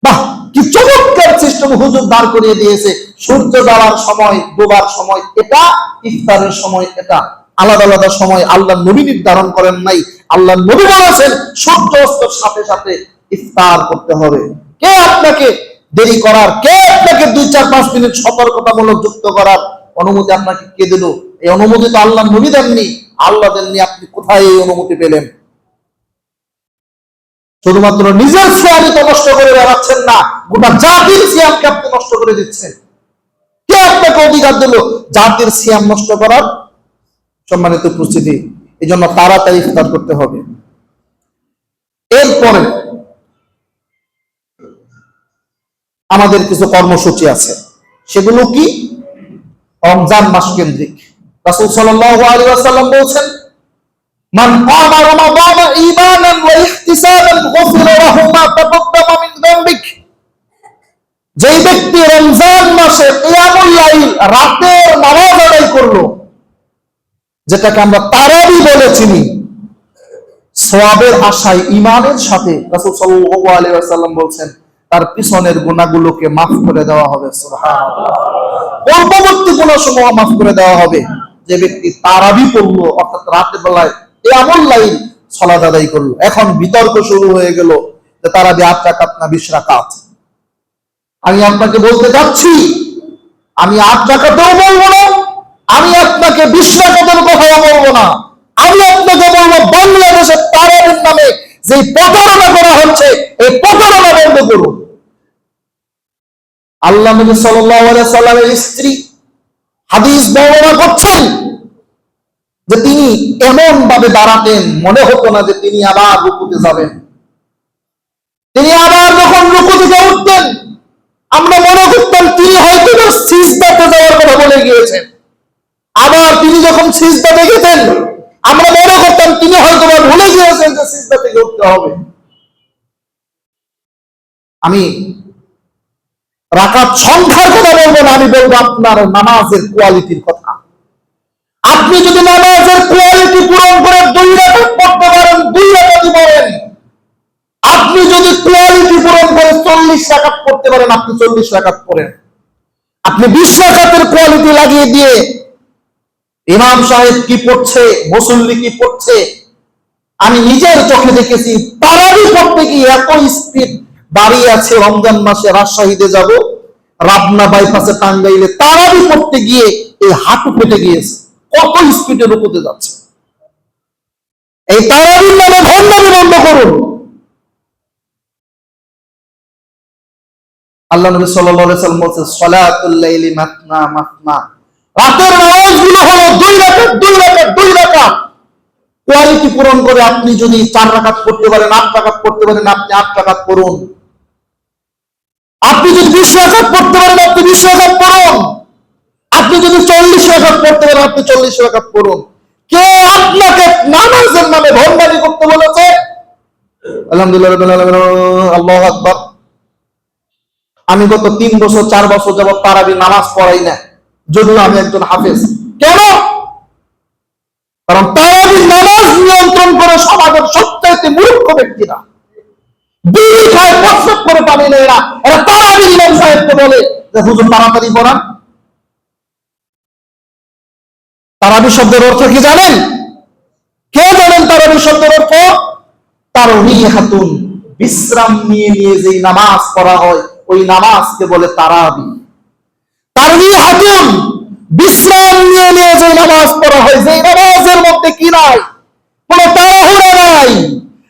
বাহ, কি চমৎকার সিস্টেম হুজুর দাঁড় করিয়ে দিয়েছে। সূর্য দাঁড়ার সময়, ডোবার সময় এটা, ইফতারের সময় এটা, আলাদা আলাদা সময় আল্লাহ নবী নির্ধারণ করেন নাই। আল্লাহ নবী বলেছেন সূর্য অস্তের সাথে সাথে ইফতার করতে হবে। কে আপনাকে দেরি করার, কে আপনাকে 2-4-5 মিনিট সতর্কতামূলক যুক্ত করার অনুমতি আপনাকে কে দিল? এই অনুমতি তো আল্লাহ নবী দেননি, আল্লাহ দেননি। আপনি কোথায় এই অনুমতি পেলেন? শুধুমাত্র নিজের সিয়ামই তো নষ্ট করে বেড়াচ্ছেন না, গোটা জাতির সিয়ামকে আপনি নষ্ট করে দিচ্ছেন। কে আপনাকে অধিকার দিল জাতির সিয়াম নষ্ট করার? সম্মানিত উপস্থিতি, এই জন্য তাড়াতাড়ি ইফতার করতে হবে। এরপরে আমাদের কিছু কর্মসূচি আছে, সেগুলো কি? রমজান মাস কেন্দ্রিক। রাসূল সাল্লাল্লাহু আলাইহি ওয়াসাল্লাম বলেছেন, মান কামা রমাদান ঈমানান ওয়া ইহতিসাবান গুফিরা লাহু মা তাকাদ্দামা মিন যামবিক। যেই ব্যক্তি রমজান মাসে কিয়ামুল লাইল, রাতের নামাজ আদায় করলো, যেটাকে আমরা তারাবি বলে চিনি, সওয়াবের আশায় ঈমানের সাথে, রাসূল সাল্লাল্লাহু আলাইহি ওয়াসাল্লাম বলেছেন তার পিছনের গুনাহগুলোকে মাফ করে দেওয়া হবে। সুবহানাল্লাহ। পূর্ববর্তী গুনাহসমূহ মাফ করে দেওয়া হবে। যে ব্যক্তি তারাবি পড়লো, অর্থাৎ রাতের বেলায় কিয়ামুল লাইল সালাত আদায় করলো। এখন বিতর্ক শুরু হয়ে গেল যে তারাবি 8 রাকাত না 20 রাকাত। আমি আপনাকে বলতে যাচ্ছি, আমি 8 রাকাতেও বলবো না, আমি আপনাকে 20 রাকাতের কথাও বলবো না। আমি আপনাকে বলবো বাংলাদেশের তারাবির নামে যে প্রতারণা করা হচ্ছে, এই প্রতারণা বন্ধ করুন। আল্লাহ নবী সাল্লাল্লাহু আলাইহি সাল্লামের স্ত্রী হাদিস বর্ণনা করছেন যে তিনি এমন ভাবে দাঁড়াতেন, মনে হতো না যে তিনি আবার রুকুতে যাবেন। তিনি আবার যখন রুকু থেকে উঠতেন, আমরা মনে করতাম তিনি হয়তো সিজদাতে যাওয়ার কথা বলে গিয়েছেন। আবার তিনি যখন সিজদাতে গেতেন, আমরা মনে করতাম তিনি হয়তো ভুলে গিয়েছেন যে সিজদা থেকে উঠতে হবে। আমি রাকাত সংখ্যার কথা বলবো না, আমি বলবো আপনার নামাজের কোয়ালিটির কথা। আপনি যদি নামাজের কোয়ালিটি পূরণ করে 2 রাকাত পড়তে পারেন, 2 রাকাতই পড়েন। আপনি যদি কোয়ালিটি পূরণ করে 40 রাকাত পড়তে পারেন, আপনি 40 রাকাত পড়েন। আপনি 20 রাকাতের কোয়ালিটি লাগিয়ে দিয়ে ইমাম সাহেব কি পড়ছে, মুসল্লি কি পড়ছে, আমি নিজের চোখে দেখেছি। তারাবি পড়তে গিয়ে এত স্পিড দাঁড়িয়ে আছে, রমজান মাসে রাজশাহীতে যাব, রাবনা বাইপাসে টাঙ্গাইলে তারাবি পড়তে গিয়ে এই হাঁটু ফেটে গিয়েছে, কত স্পিডে রুকুতে যাচ্ছে। এই তারাবির নামে ভণ্ডামি বন্ধ করুন। আল্লাহ নবী সাল্লাল্লাহু আলাইহি ওয়াসাল্লাম বলেছেন সালাতুল লাইলি মাতনা মাতনা, রাতের নামাজগুলো হলো 2 রাকাত 2 রাকাত 2 রাকাত। কোয়ালিটি পূরণ করে আপনি যদি 4 রাকাত পড়তে পারেন, 8 রাকাত পড়তে পারেন, আপনি 8 রাকাত পড়ুন। আপনি যদি 20 রাকাত পড়তে পারেন, আপনি 20 রাকাত পড়ুন। আপনি যদি 40 রাকাত পড়তে পারেন, আপনি 40 রাকাত পড়ুন। কে আপনাকে নামাজের নামে ভণ্ডামি করতে বলেছে? আলহামদুলিল্লাহ রাব্বিল আলামিন, আল্লাহু আকবার। আমি গত 3 বছর 4 বছর যাবত তারাবি নামাজ পড়াই না, যদিও আমি একজন হাফেজ। কেন? কারণ তারাবি নামাজ নিয়ন্ত্রণ করে সমাজের সবচাইতে মূর্খ ব্যক্তিরা, বিড়ি খায়, প্রস্রাব করে পানি নেয় না, এরা তারাবি ইমাম সাহেবকে বলে যে হুজুর তাড়াতাড়ি পড়ান। তারাবি শব্দের অর্থ কি জানেন? কে জানেন তারাবি শব্দের অর্থ? তারওয়িহাতুন, বিশ্রাম নিয়ে নিয়ে যেই নামাজ পড়া হয় ওই নামাজকে বলে তারাবি। তারওয়িহাতুন, বিশ্রাম নিয়ে নিয়ে যে নামাজ পড়া হয়, যেই নামাজের মধ্যে কি নাই, কোনো তাড়াহুড়া নাই,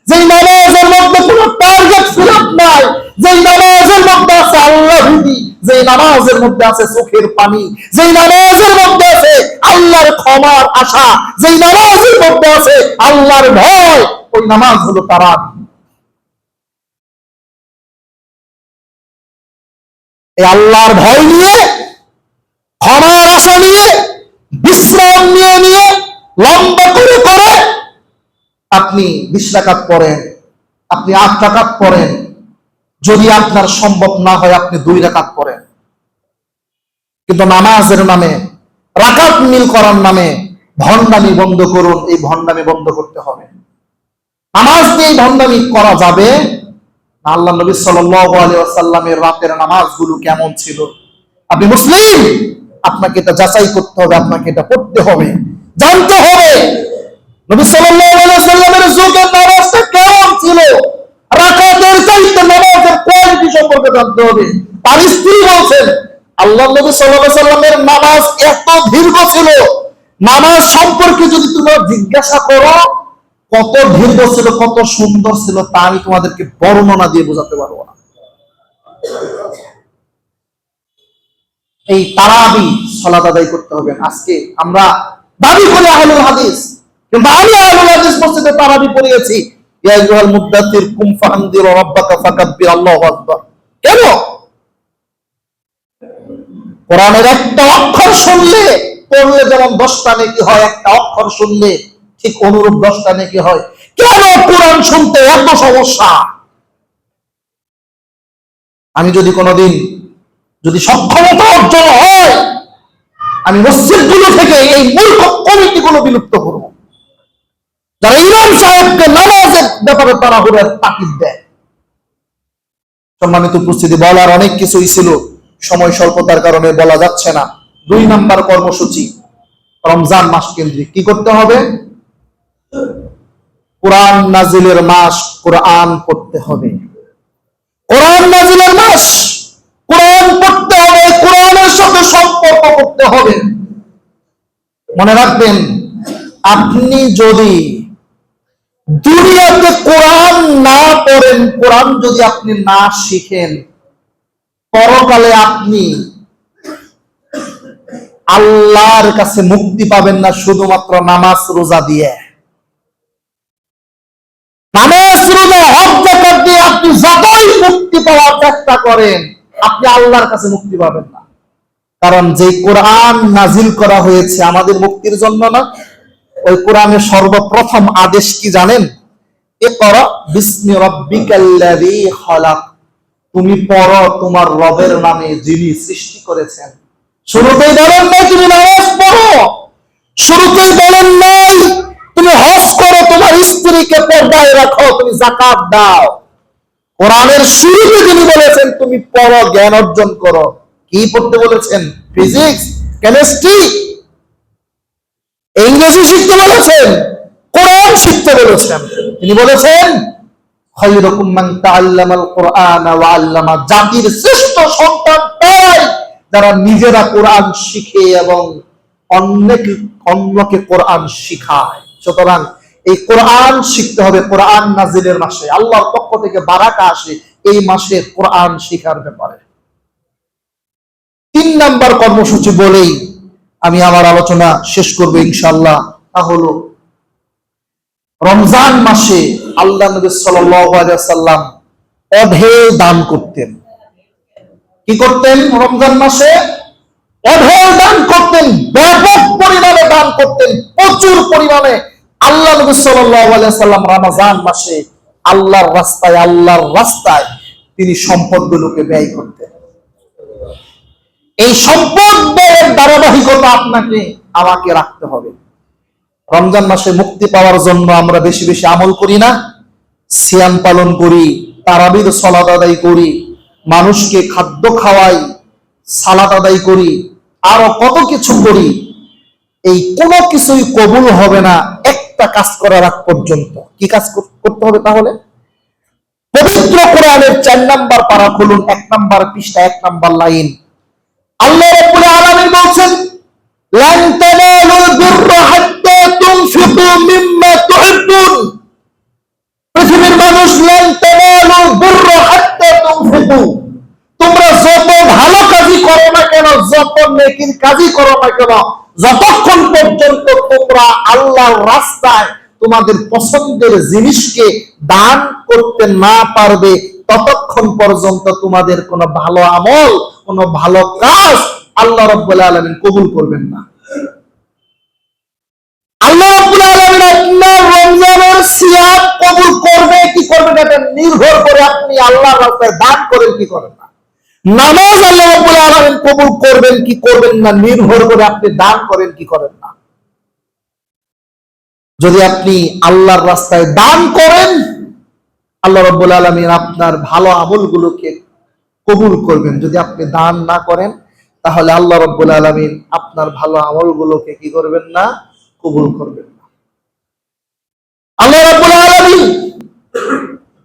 যেই নামাজের মধ্যে কোনো টার্গেট ফিল-আপ নাই, যেই নামাজের মধ্যে আছে আল্লাহ ভীতি, যেই নামাজের মধ্যে আছে চোখের পানি, যেই নামাজের মধ্যে আছে আল্লাহর ক্ষমার আশা, যেই নামাজের মধ্যে আছে আল্লাহর ভয়, ওই নামাজ হলো তারাবি। এই আল্লাহর ভয় নিয়ে, ক্ষমার আশা নিয়ে, বিশ্রাম নিয়ে নিয়ে লম্বা করে করে আপনি 20 রাকাত পড়েন, আপনি 8 রাকাত পড়েন, যদি আপনার সম্ভব না হয় আপনি 2 রাকাত পড়েন, কিন্তু নামাজের নামে, রাকাত মিল করার নামে ভণ্ডামি বন্ধ করুন। এই ভণ্ডামি বন্ধ করতে হবে। নামাজ দিয়ে ভণ্ডামি করা যাবে না। আল্লাহ নবী সাল্লাল্লাহু আলাইহি ওয়াসাল্লামের রাতের নামাজগুলো কেমন ছিল? আপনি মুসলিম, আপনাকে এটা যাচাই করতে হবে, আপনাকে এটা পড়তে হবে, জানতে হবে নবী সাল্লাল্লাহু আলাইহি ওয়াসাল্লামের যুগের নামাজটা কেমন ছিল। রাকাতের চাইতে নামাজের কোয়ালিটি সম্পর্কে জানতে হবে। তার স্ত্রী বলছেন, আল্লাহ নবী সাল্লাল্লাহু আলাইহি ওয়াসাল্লামের নামাজ এত দীর্ঘ ছিল, নামাজ সম্পর্কে যদি তোমরা জিজ্ঞাসা করো কত দীর্ঘ ছিল, কত সুন্দর ছিল, তা আমি তোমাদেরকে বর্ণনা দিয়ে বোঝাতে পারবো না। এই তারাবি সালাত আদায় করতে হবে। আজকে আমরা দাবি করি আহলুল হাদিস, কিন্তু আমি আহলুল হাদিস মসজিদে তারাবি পড়িয়েছি, ইয়া আইয়ুহাল মুদ্দাথির কুম ফাআনদির রাব্বাকা ফাকাব্বির, আল্লাহু আকবার। কেন? কোরআনের একটা অক্ষর শুনলে, পড়লে যেমন 10টা নেকি হয়, একটা অক্ষর শুনলে ঠিক অনুরূপ 10টা নেকি হয়। কেন কোরআন শুনতে এত সমস্যা? আমি যদি কোনোদিন যদি সক্ষমতা অর্জন হয়, আমি মসজিদগুলো থেকে এই মূর্খ কমিটিগুলো বিলুপ্ত করব, যারা ইমাম সাহেবকে নামাজের ব্যাপারে তাড়াহুড়োর তাকিদ দেয়। সম্মানিত উপস্থিতি, বলার অনেক কিছুই ছিল, সময় স্বল্পতার কারণে বলা যাচ্ছে না। 2 নাম্বার কর্মসূচি, রমজান মাস কেন্দ্রিক কি করতে হবে? কোরআন নাজিলের মাস, কোরআন পড়তে হবে। কোরআন নাজিলের মাস, কোরআন পড়তে হবে, কোরআনের সাথে সম্পর্ক করতে হবে। মনে রাখবেন, আপনি যদি দুনিয়াতে কোরআন না পড়েন, কোরআন যদি আপনি না শিখেন, পরকালে আপনি আল্লাহর কাছে মুক্তি পাবেন না শুধুমাত্র নামাজ রোজা দিয়ে। নামাজ রোজা হজ যাকাত দিয়ে আপনি যতই মুক্তি পাওয়ার চেষ্টা করেন, আপনি আল্লাহর কাছে মুক্তি পাবেন না। কারণ যে কোরআন নাজিল করা হয়েছে আমাদের মুক্তির জন্য না, ওই কোরআনের সর্বপ্রথম আদেশ কি জানেন? ইকরা বিসমি রাব্বিকাল্লাযী খালাক, তুমি পড়ো তোমার রবের নামে যিনি সৃষ্টি করেছেন। শুরুতেই বলেন নাই তুমি নামাজ পড়ো, শুরুতেই বলেন নাই তুমি হজ করো, তোমার স্ত্রীকে পর্দায় রাখো, তুমি যাকাত দাও। কোরআনের শুরুতে তিনি বলেছেন তুমি পড়ো, জ্ঞান অর্জন করো। কি পড়তে বলেছেন? ফিজিক্স, কেমিস্ট্রি, ইংরেজি শিখতে বলেছেন, কোরআন শিখতে বলেছেন। তিনি বলেছেন খায়রুকুম মান তাআল্লামাল কুরআনা ওয়া আল্লামা, জাতির শ্রেষ্ঠ সন্তান তাই যারা নিজেরা কোরআন শিখে এবং অন্যকে কোরআন শিখায়। সুতরাং এই কোরআন শিখতে হবে। কোরআন নাজিলের মাসে আল্লাহর পক্ষ থেকে বারাকা আসে এই মাসে কোরআন শিখার ব্যাপারে। 3 নাম্বার কর্মসূচি বলেই আমি আমার আলোচনা শেষ করব ইনশাআল্লাহ। তা হলো রমজান মাসে আল্লাহ নবী সাল্লাল্লাহু আলাইহি ওয়াসাল্লাম অঢেল দান করতেন। কি করতেন? রমজান মাসে অঢেল দান করতেন, ব্যাপক পরিমাণে দান করতেন, প্রচুর পরিমাণে। আল্লাহ নবী সাল্লাল্লাহু আলাইহি ওয়াসাল্লাম রমজান মাসে আল্লাহর রাস্তায় তিনি সম্পদগুলোকে ব্যয় করতেন। এই সম্পদ ব্যয়ের ধারাবাহিকতা আপনাকে আমাকে রাখতে হবে। রমজান মাসে মুক্তি পাওয়ার জন্য আমরা বেশি বেশি আমল করি না? সিয়াম পালন করি, তারাবির সালাত আদায় করি, মানুষকে খাদ্য খাওয়াই, সালাত আদায় করি, আরো কত কিছু করি। এই কোনো কিছুই কবুল হবে না একটা কাজ করার আগ পর্যন্ত। কি কাজ করতে হবে তাহলে? পবিত্র কোরআনের 4 নাম্বার পারা খুলুন, 1 নাম্বার পৃষ্ঠা, 1 নাম্বার লাইন। আল্লাহ রাব্বুল আলামিন বলছেন লান তানালুল বিররা হাত্তা তুনফিকু মিম্মা তুহিব্বুন। পৃথিবীর মানুষ, লান তানালুল বিররা হাত্তা তুনফিকু, তোমরা যত ভালো কাজই করো না কেন, যত নেকির কাজই করো না কেন, যতক্ষণ পর্যন্ত তোমরা আল্লাহর রাস্তায় তোমাদের পছন্দের জিনিসকে দান করতে না পারবে, ততক্ষণ পর্যন্ত তোমাদের কোনো ভালো আমল, কোনো ভালো কাজ আল্লাহ রাব্বুল আলামিন কবুল করবেন না। আল্লাহ রাব্বুল আলামিন আপনার রমজানের সিয়াম কবুল করবে কি করবে না এটা নির্ভর করে আপনি আল্লাহর রাস্তায় দান করেন কি করেন না। নামাজ আল্লাহ রাব্বুল আলামিন কবুল করবেন কি করবেন না নির্ভর করে আপনি দান করেন কি করেন না। যদি আপনি আল্লাহর রাস্তায় দান করেন, আল্লাহ রাব্বুল আলামিন আপনার ভালো আমলগুলোকে কবুল করবেন। যদি আপনি দান না করেন, তাহলে আল্লাহ রাব্বুল আলামিন আপনার ভালো আমলগুলোকে কি করবেন না, কবুল করবেন না। আল্লাহ রাব্বুল আলামিন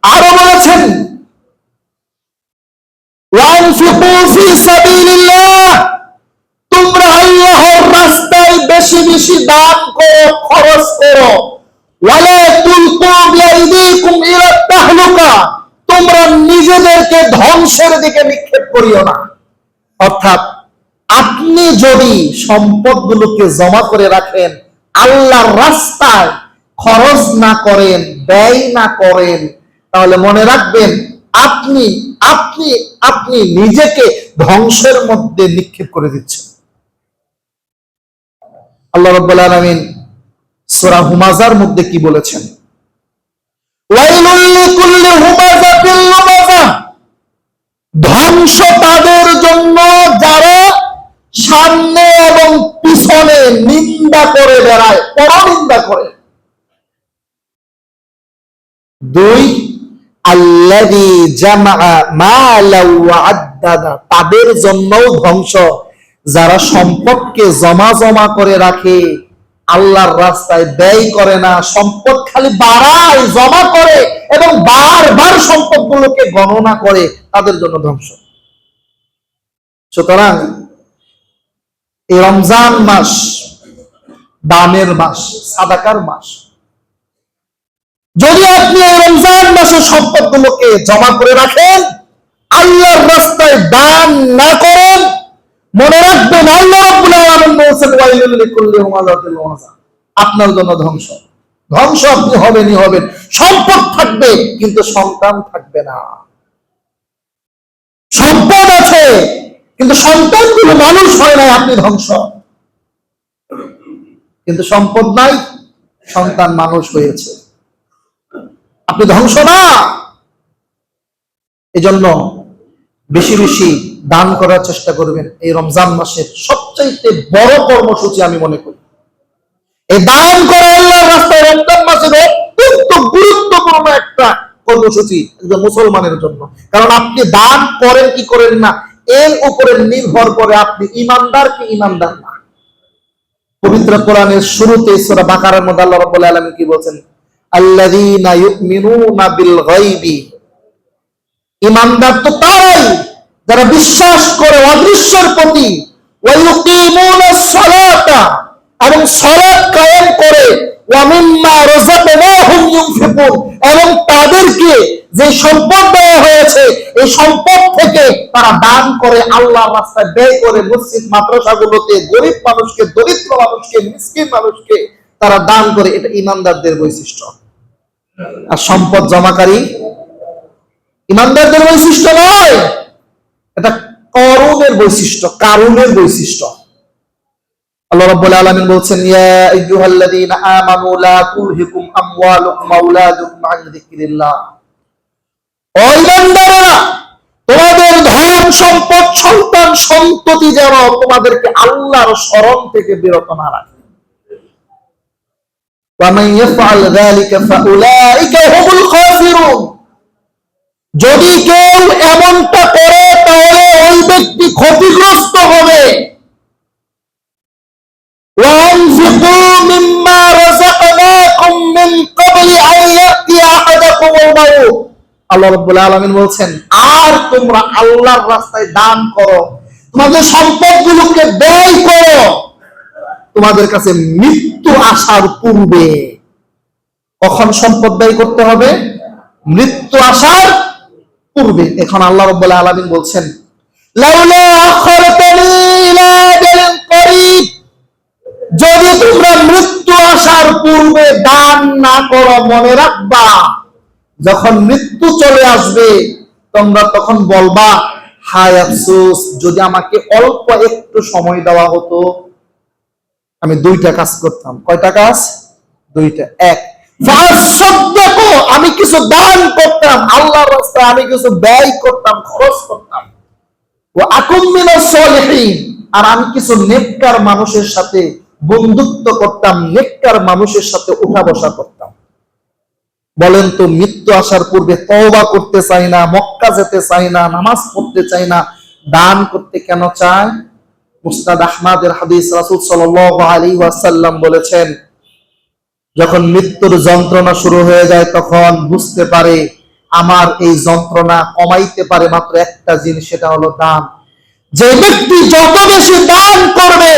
আরো বলেছেন, ওয়ানফিকু ফি সাবিলিল্লাহ, তোমরা আল্লাহর রাস্তায় বেশি বেশি দান করো, খরচ করো। ওয়ালা তুলকু বিআইদিকুম ইলা তাহলুকা, তোমরা নিজেদেরকে ধ্বংসের দিকে নিক্ষেপ করিও না। অর্থাৎ আপনি যদি সম্পদগুলোকে জমা করে রাখেন, আল্লাহর রাস্তায় খরচ না করেন, ব্যয় না করেন, তাহলে মনে রাখবেন আপনি আপনি আপনি নিজেকে ধ্বংসের মধ্যে নিক্ষেপ করে দিচ্ছেন। আল্লাহ রাব্বুল আলামিন সূরা হুমাযার মধ্যে কি বলেছেন? ওয়াইলুল লিকুল্লি হুমাযাতিল লুমাযা, ধ্বংস তাদের জন্য যারা সামনে এবং পিছনে নিন্দা করে বেড়ায়, পরনিন্দা করে। দুই, আল্লাযী জামাআ মালা ওয়া আদ্দাদা, তাদের জন্যও ধ্বংস যারা সম্পদকে জমা জমা করে রাখে, আল্লাহর রাস্তায় ব্যয় করে না, সম্পদ খালি বাড়ায়, জমা করে এবং বারবার সম্পদগুলোকে গণনা করে, তাদের জন্য ধ্বংস। সুতরাং এই রমজান মাস দানের মাস, সাদাকার মাস। যদি আপনি এই রমজান মাসে সম্পদগুলোকে জমা করে রাখেন, আল্লাহর রাস্তায় দান না করেন, মনে রাখবেন আল্লাহ রাব্বুল আলামিন বলেছেন ওয়াইলুল লিকুল্লি হুমাযাতিল লুমাযা, আপনার জন্য ধ্বংস। ধ্বংস আপনি হবেনই হবেন। সম্পদ থাকবে কিন্তু সন্তান থাকবে না। সম্পদ আছে কিন্তু সন্তানগুলো মানুষ হয় না, আপনি ধ্বংস। কিন্তু সম্পদ নাই, সন্তান মানুষ হয়েছে, আপনি ধ্বংস না। এজন্য বেশি বেশি দান করার চেষ্টা করবেন। এই রমজান মাসের সবচাইতে বড় কর্মসূচি আমি মনে করি এই দান করা আল্লাহর রাস্তায় রমজান মাসের অত্যন্ত গুরুত্বপূর্ণ একটা কর্মসূচি একজন মুসলমানের জন্য। কারণ আপনি দান করেন কি করেন না এর উপরে নির্ভর করে আপনি ঈমানদার কি ঈমানদার না। পবিত্র কোরআনের শুরুতে সূরা বাকারার মধ্যে আল্লাহ রাব্বুল আলামিন কি বলেন? আল্লাযীনা ইউমিনুনা বিল গায়বি, ঈমানদার তো তারাই যারা বিশ্বাস করে অদৃশ্যের প্রতি, ওয়া ইউকিমুনাস সালাতা, এবং সালাত কায়েম করে, ওয়া মিম্মা রাযাকনাহুম ইউনফিকুন, এবং তাদেরকে যে সম্পদ দেওয়া হয়েছে এই সম্পদ থেকে তারা দান করে, আল্লাহর রাস্তায় ব্যয় করে, মসজিদ মাদ্রাসাগুলোতে গরিব মানুষকে, দরিদ্র মানুষকে, মিসকিন মানুষকে তারা দান করে। এটা ঈমানদারদের বৈশিষ্ট্য। আর সম্পদ জমাকারী ঈমানদারদের বৈশিষ্ট্য নয়, এটা করুণের বৈশিষ্ট্য, কারুনের বৈশিষ্ট্য। আল্লাহ রাব্বুল আলামিন বলছেন, ইয়া আইয়ুহাল্লাযীনা আমানু লা তুলহিকুম আমওয়ালুকুম ওয়া আওলাদুকুম আন যিকরিল্লাহ, ও ঈমানদারেরা, তোমাদের ধন সম্পদ সন্তান সন্ততি যেন তোমাদেরকে আল্লাহর স্মরণ থেকে বিরত না রাখে। ওয়া মান ইয়াফআল যালিকা ফাউলাইকা হুমুল খাসিরুন, যদি কেউ এমনটা করে তাহলে ওই ব্যক্তি ক্ষতিগ্রস্ত হবে। ওয়ানফিকু মিম্মা রাযাকনাকুম মিন ক্বাবলি আন ইয়াতিয়া আহাদাকুমুল মাউত, আল্লাহ রাব্বুল আলামিন বলছেন, আর তোমরা আল্লাহর রাস্তায় দান করো, তোমাদের সম্পদগুলোকে ব্যয় করো তোমাদের কাছে মৃত্যু আসার পূর্বে। কখন সম্পদ ব্যয় করতে হবে? মৃত্যু আসার পূর্বে। এখন আল্লাহ রাব্বুল আলামিন বলছেন, লাউলা আখারতানি ইলা আজালিন করিব, যদি তোমরা মৃত্যু আসার পূর্বে দান না করো, মনে রাখবা যখন মৃত্যু চলে আসবে তোমরা তখন বলবা, হায় আফসোস, যদি আমাকে অল্প একটু সময় দেওয়া হতো, আমি দুইটা কাজ করতাম। কয়টা কাজ? দুইটা। এক, ফাসাদদাকু, আমি কিছু দান করতাম, আল্লাহর রাস্তায় আমি কিছু ব্যয় করতাম, খরচ করতাম। ওয়া আকুম মিনাস সলিহিন, আর আমি কিছু নেককার মানুষের সাথে বন্ধুত্ব করতাম, নেককার মানুষের সাথে উঠা বসা করতাম। বলেন তো, মৃত্যু আসার পূর্বে তওবা করতে চাই না, মক্কা যেতে চাই না, নামাজ পড়তে চাই না, দান করতে কেন চায়? মুসনাদ আহমদের হাদিস, রাসূল সাল্লাল্লাহু আলাইহি ওয়াসাল্লাম বলেছেন, যখন মৃত্যুর যন্ত্রণা শুরু হয়ে যায় তখন বুঝতে পারে আমার এই যন্ত্রণা কমাইতে পারে মাত্র একটা জিনিস, সেটা হলো দান। যে ব্যক্তি যত বেশি দান করবে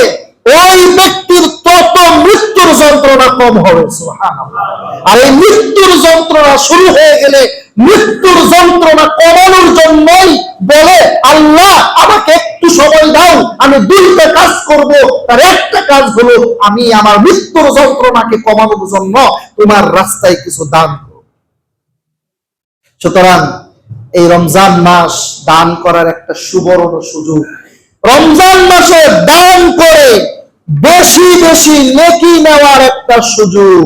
ওই ব্যক্তির তত মৃত্যুর যন্ত্রণা কম হবে। সুবহানাল্লাহ। আর এই মৃত্যুর যন্ত্রণা শুরু হয়ে গেলে মৃত্যুর যন্ত্রণা কমানোর জন্যই বলে, আল্লাহ আমাকে একটু সময় দাও, আমি দুইটা কাজ করব। তার একটা কাজ হলো আমি আমার মৃত্যুর যন্ত্রণাকে কমানোর জন্য তোমার রাস্তায় কিছু দান করব। সুতরাং এই রমজান মাস দান করার একটা সুবর্ণ সুযোগ। রমজান মাসে দান করে বেশি বেশি নেকি নেওয়ার একটা সুযোগ।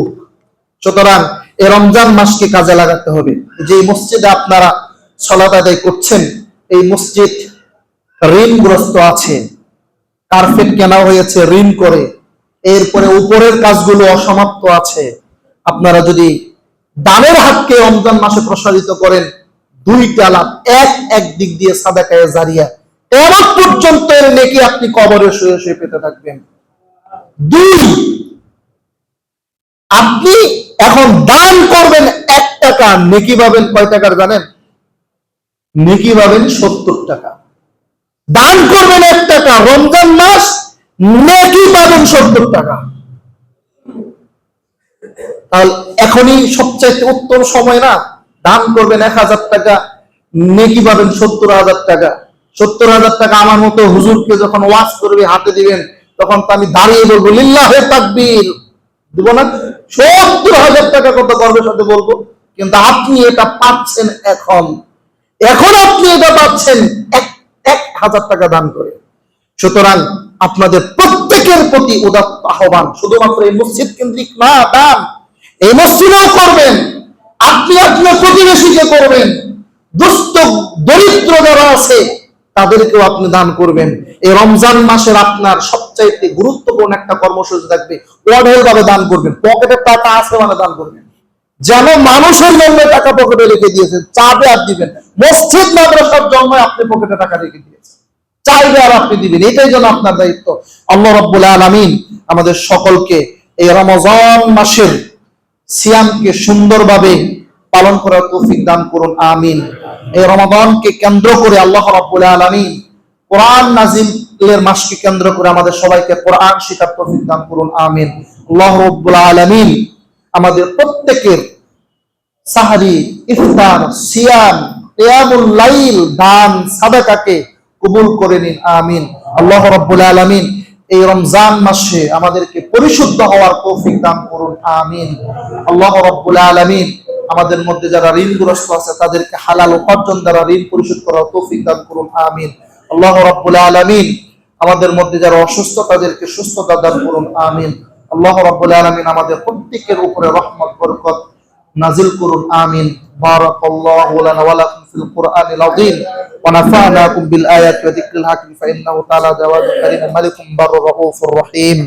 সুতরাং এই রমজান মাসকে কাজে লাগাতে হবে। যে মসজিদে আপনারা সালাত আদায় করছেন, এই মসজিদ ঋণগ্রস্ত আছে, কার্পেট কেনা হয়েছে ঋণ করে, এরপরে উপরের কাজগুলো অসমাপ্ত আছে। আপনারা যদি দানের হাতকে রমজান মাসে প্রসারিত করেন, দুইটা লাভ, এক দিক দিয়ে সাদাকায়ে জারিয়া, কিয়ামত পর্যন্ত এর নেকি আপনি কবরে শুয়ে শুয়ে পেতে থাকবেন। দুই, আপনি এখন দান করবেন 1 টাকা, নেকি পাবেন কয় টাকার জানেন? নেকি পাবেন 70 টাকা। দান করবেন 1 টাকা, রমজান মাস নেকি পাবেন 70 টাকা। তাহলে এখনই সবচেয়ে উত্তম সময় না? দান করবেন 1000 টাকা, নেকি পাবেন 70,000 টাকা। 70,000 টাকা আমার মতো হুজুরকে যখন ওয়াজ করবে হাতে দিবেন, তখন তো আমি দাঁড়িয়ে বলবো লিল্লাহে তাকবীর, দিব না? 70,000 টাকা কত গর্বের সাথে বলবো। কিন্তু আপনি এটা পাচ্ছেন, এখন আপনি এটা পাচ্ছেন 1,000 টাকা দান করে। সুতরাং আপনাদের প্রত্যেকের প্রতি উদাত্ত আহ্বান, শুধুমাত্র এই মসজিদ কেন্দ্রিক না, দান এই মসজিদেও করবেন, আপনি আপনার প্রতিবেশীকে করবেন, দুস্থ দরিদ্র যারা আছে তাদেরকেও আপনি দান করবেন। এই রমজান মাসের আপনার সবচাইতে গুরুত্বপূর্ণ একটা কর্মসূচি থাকবে, অঢেল ভাবে দান করবেন। পকেটে টাকা আছে মানে দান করবেন, যেন মানুষের জন্য টাকা পকেটে রেখে দিয়েছেন, চাবে আর দিবেন। মসজিদ মাদ্রাসার জন্য আপনি পকেটে টাকা রেখে দিয়েছেন, চাইবে আর আপনি দিবেন, এটাই যেন আপনার দায়িত্ব। আল্লাহ রাব্বুল আলামিন আমাদের সকলকে এই রমজান মাসের সিয়ামকে সুন্দরভাবে পালন করার তৌফিক দান করুন, আমিন। এই রমাদানকে কেন্দ্র করে আল্লাহ রাব্বুল আলামিন কোরআন নাজিলের মাসকে কেন্দ্র করে আমাদের সবাইকে কোরআন শিখার তৌফিক দান করুন, আমিন। আল্লাহ রাব্বুল আলামিন আমাদের প্রত্যেকের সাহরি, ইফতার, সিয়াম, কিয়ামুল লাইল, দান, সাদাকাকে কবুল করে নিন, আমিন। আল্লাহ রাব্বুল আলামিন এই রমজান মাসে আমাদেরকে পরিশুদ্ধ হওয়ার তৌফিক দান করুন, আমিন। আল্লাহ রাব্বুল আলামিন আমাদের মধ্যে যারা ঋণগ্রস্ত আছে তাদেরকে হালাল উপার্জন দ্বারা ঋণ পরিশোধ করার তৌফিক দান করুন, আমিন। আল্লাহ রাব্বুল আলামিন আমাদের মধ্যে যারা অসুস্থ তাদেরকে সুস্থতা দান করুন, আমিন। আল্লাহ রাব্বুল আলামিন আমাদের প্রত্যেকের উপরে রহমত বরকত নাজিল করুন, আমিন। বারাকাল্লাহু লানা ওয়া লাকুম ফিল কুরআনিল আযীম ওয়া নাফা'নাকুম বিল আয়াতি ওয়া যিকরিল হাকীম ফা ইন্নাহু তাআলা জাওয়াদুন কারীম মালিকুম বাররুর রাউফুর রহিম।